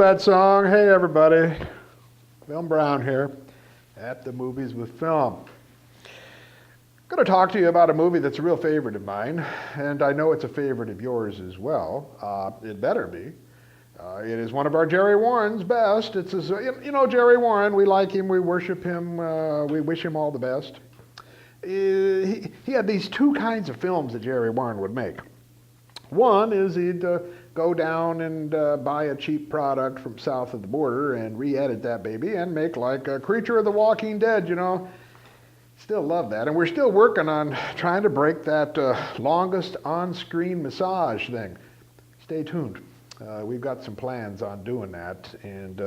that song. Hey everybody, Film Brown here at the Movies with Film. I'm going to talk to you about a movie that's a real favorite of mine, and I know it's a favorite of yours as well. It better be. It is one of our Jerry Warren's best. It's his, Jerry Warren, we like him, we worship him, we wish him all the best. He had these two kinds of films that Jerry Warren would make. One is he'd go down and buy a cheap product from south of the border and re-edit that baby and make like a Creature of the Walking Dead, Still love that. And we're still working on trying to break that longest on-screen massage thing. Stay tuned. We've got some plans on doing that. And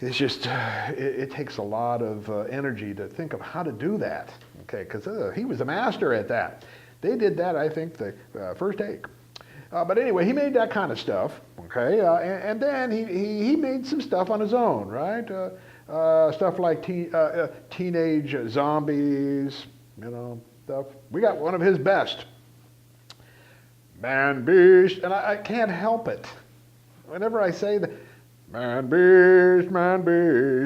it's just, it takes a lot of energy to think of how to do that. Okay, because he was a master at that. They did that, I think, the first take. But anyway, he made that kind of stuff, okay? And then he made some stuff on his own, right? Stuff like teenage zombies, stuff. We got one of his best. Man Beast, and I can't help it. Whenever I say that, man beast,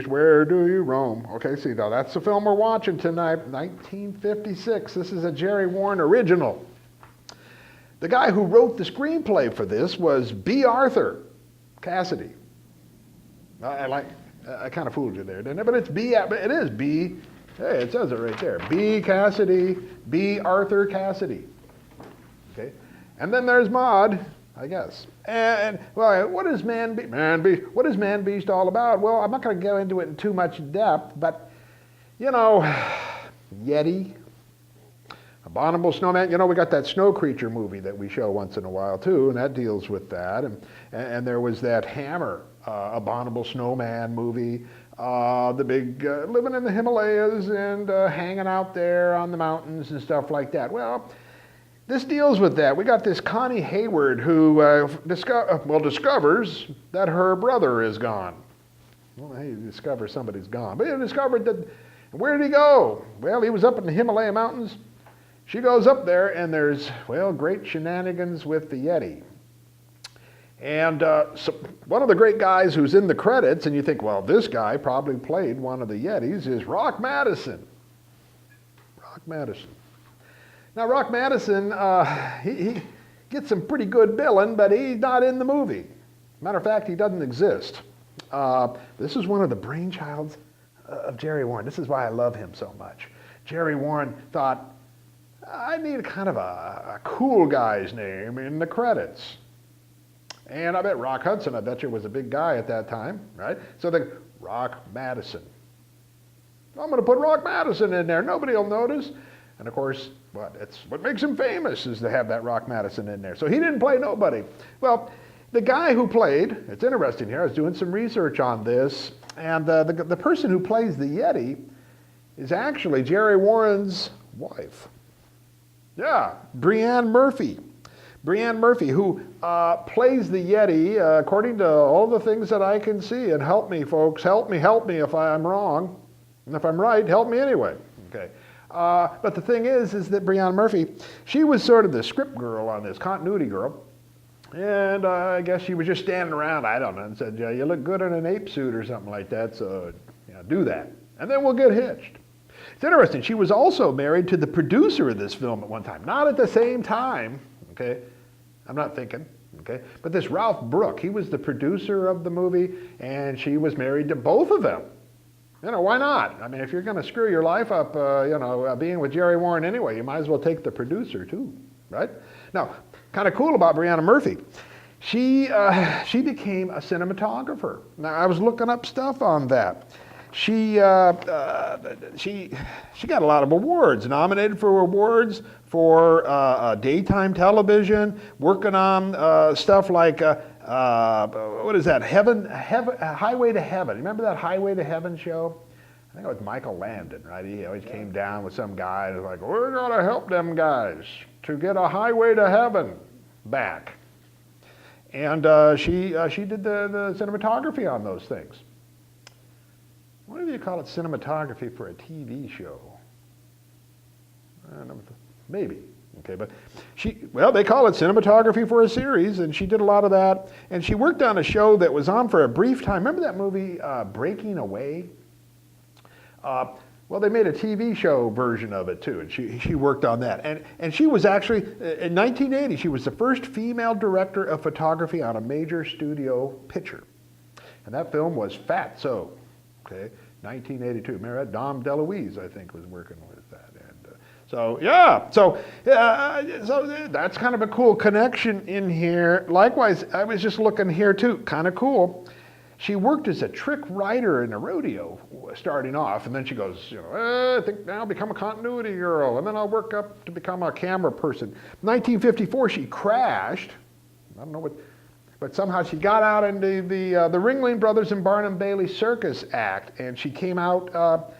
where do you roam? Okay, see, now that's the film we're watching tonight, 1956. This is a Jerry Warren original. The guy who wrote the screenplay for this was B. Arthur Cassidy. I kind of fooled you there, didn't I? But it's B. It is B. Hey, it says it right there. B. Cassidy. B. Arthur Cassidy. Okay, and then there's Maude, I guess. And well, what is Man Beast all about? Well, I'm not going to go into it in too much depth, but Yeti. Abominable Snowman. We got that Snow Creature movie that we show once in a while too, and that deals with that. And there was that Hammer, Abominable Snowman movie, the big living in the Himalayas and hanging out there on the mountains and stuff like that. Well, this deals with that. We got this Connie Hayward who discovers that her brother is gone. Well, he discovers somebody's gone, but he discovered that. Where did he go? Well, he was up in the Himalaya mountains. She goes up there, and there's, great shenanigans with the Yeti. And so one of the great guys who's in the credits, and you think, well, this guy probably played one of the Yetis, is Rock Madison. Rock Madison. Now, Rock Madison, he gets some pretty good billing, but he's not in the movie. Matter of fact, he doesn't exist. This is one of the brainchilds of Jerry Warren. This is why I love him so much. Jerry Warren thought, I need kind of a cool guy's name in the credits. And I bet Rock Hudson, was a big guy at that time, right? So the Rock Madison. I'm going to put Rock Madison in there. Nobody will notice. And of course, it's what makes him famous is to have that Rock Madison in there. So he didn't play nobody. Well, the guy who played, it's interesting here, I was doing some research on this, and the person who plays the Yeti is actually Jerry Warren's wife. Yeah, Brianne Murphy. Brianne Murphy, who plays the Yeti, according to all the things that I can see. And help me, folks. Help me if I'm wrong. And if I'm right, help me anyway. Okay. But the thing is that Brianne Murphy, she was sort of the script girl on this, continuity girl. And I guess she was just standing around, I don't know, and said, you look good in an ape suit or something like that, so do that. And then we'll get hitched. It's interesting, she was also married to the producer of this film at one time. Not at the same time, okay? I'm not thinking, okay? But this Ralph Brooke, he was the producer of the movie, and she was married to both of them. Why not? I mean, if you're going to screw your life up, being with Jerry Warren anyway, you might as well take the producer too, right? Now, kind of cool about Brianna Murphy. She became a cinematographer. Now, I was looking up stuff on that. She got a lot of awards, nominated for awards for daytime television, working on stuff like, what is that, Highway to Heaven. Remember that Highway to Heaven show? I think it was Michael Landon, right? He always came down with some guy and was like, we're going to help them guys to get a highway to heaven back. And she did the cinematography on those things. What do you call it, cinematography for a TV show? Maybe. Okay, but they call it cinematography for a series, and she did a lot of that. And she worked on a show that was on for a brief time. Remember that movie, Breaking Away? Well, they made a TV show version of it too, and she worked on that. And she was actually, in 1980, she was the first female director of photography on a major studio picture. And that film was Fatso, okay, 1982. Remember that? Dom DeLuise, I think, was working with that. And so that's kind of a cool connection in here. Likewise, I was just looking here too, kind of cool. She worked as a trick writer in a rodeo starting off, and then she goes, I think now I'll become a continuity girl, and then I'll work up to become a camera person. 1954, she crashed. I don't know what, but somehow she got out into the Ringling Brothers and Barnum Bailey Circus act, and she came out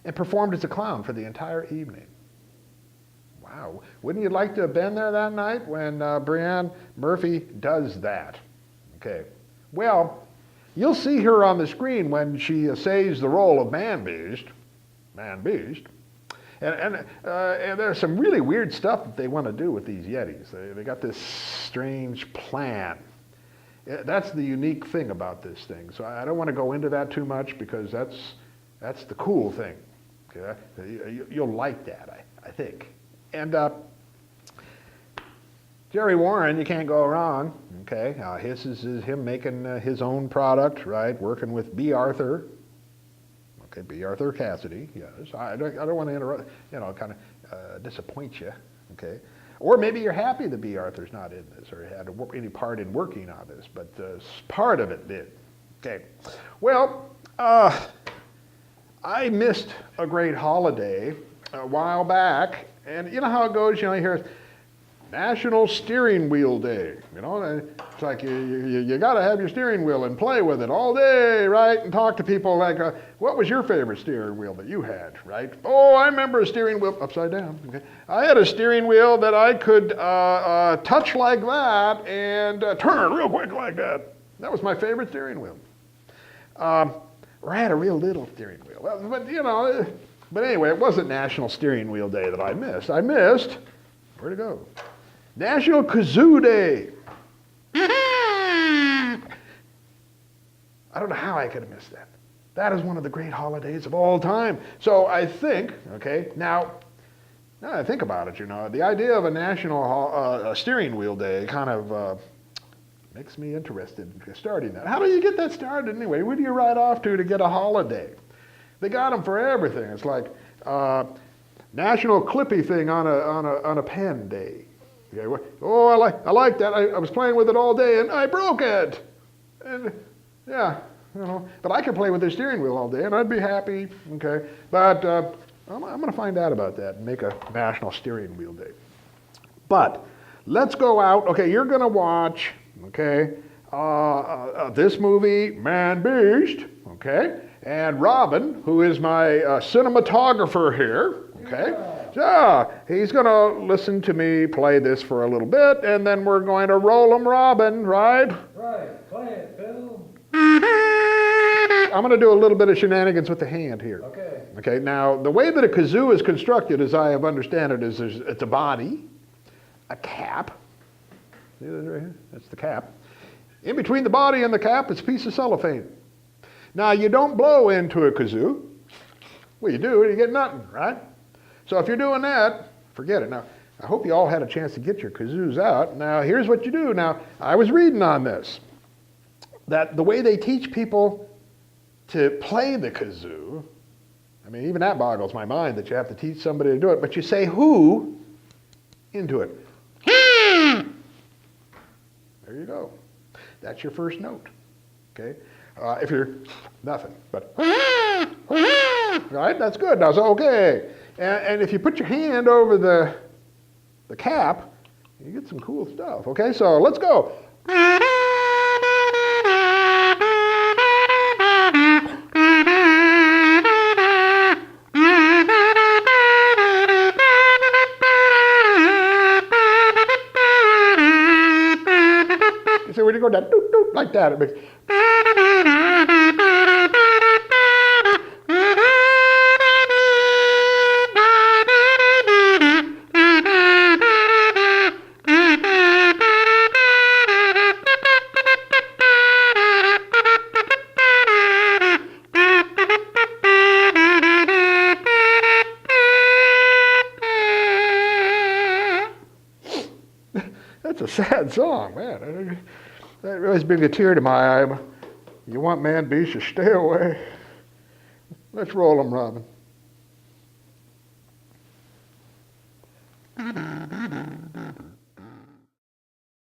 and performed as a clown for the entire evening. Wow. Wouldn't you like to have been there that night when Brianne Murphy does that? Okay. Well, you'll see her on the screen when she essays the role of Man-Beast. And there's some really weird stuff that they want to do with these Yetis. They got this strange plan. That's the unique thing about this thing. So I don't want to go into that too much because that's the cool thing. Okay? You'll like that, I think. And Jerry Warren, you can't go wrong. Okay, his is him making his own product, right? Working with B. Arthur. Okay, B. Arthur Cassidy. Yes, I don't want to interrupt. Kind of disappoint you. Okay, or maybe you're happy that B. Arthur's not in this or had any part in working on this, but part of it did. Okay, well, I missed a great holiday a while back, and you know how it goes. You hear National Steering Wheel Day. It's like you got to have your steering wheel and play with it all day, right? And talk to people like, what was your favorite steering wheel that you had, right? Oh, I remember a steering wheel upside down. Okay, I had a steering wheel that I could touch like that and turn real quick like that. That was my favorite steering wheel. Or I had a real little steering wheel. Well, but anyway, it wasn't National Steering Wheel Day that I missed. Where'd it go? National Kazoo Day. I don't know how I could have missed that. That is one of the great holidays of all time. So I think, okay, now that I think about it, the idea of a National Steering Wheel Day kind of makes me interested in starting that. How do you get that started anyway? Where do you ride off to get a holiday? They got them for everything. It's like National Clippy thing on a pen day. Okay, oh, I like that. I was playing with it all day and I broke it. And yeah, but I could play with the steering wheel all day and I'd be happy. Okay, but I'm going to find out about that and make a National Steering Wheel Day. But let's go out. Okay, you're going to watch. Okay, this movie, Man-Beast. Okay, and Robin, who is my cinematographer here. Okay. Yeah, he's going to listen to me play this for a little bit, and then we're going to roll 'em Robin, right? Right. Play it, Bill. I'm going to do a little bit of shenanigans with the hand here. Okay. Okay, now, the way that a kazoo is constructed, as I have understand it, is it's a body, a cap. See this right here? That's the cap. In between the body and the cap is a piece of cellophane. Now, you don't blow into a kazoo. Well, you do, you get nothing, right? So if you're doing that, forget it. Now, I hope you all had a chance to get your kazoos out. Now, here's what you do. Now, I was reading on this, that the way they teach people to play the kazoo, I mean, even that boggles my mind that you have to teach somebody to do it, but you say who into it. There you go. That's your first note, okay? If you're nothing, but right, that's good. Now, so okay. And if you put your hand over the cap, you get some cool stuff. Okay, so let's go. So when you go down doot, doot, like that, it makes. a sad song, man. That really brings a tear to my eye. You want man beasts to stay away. Let's roll 'em, Robin.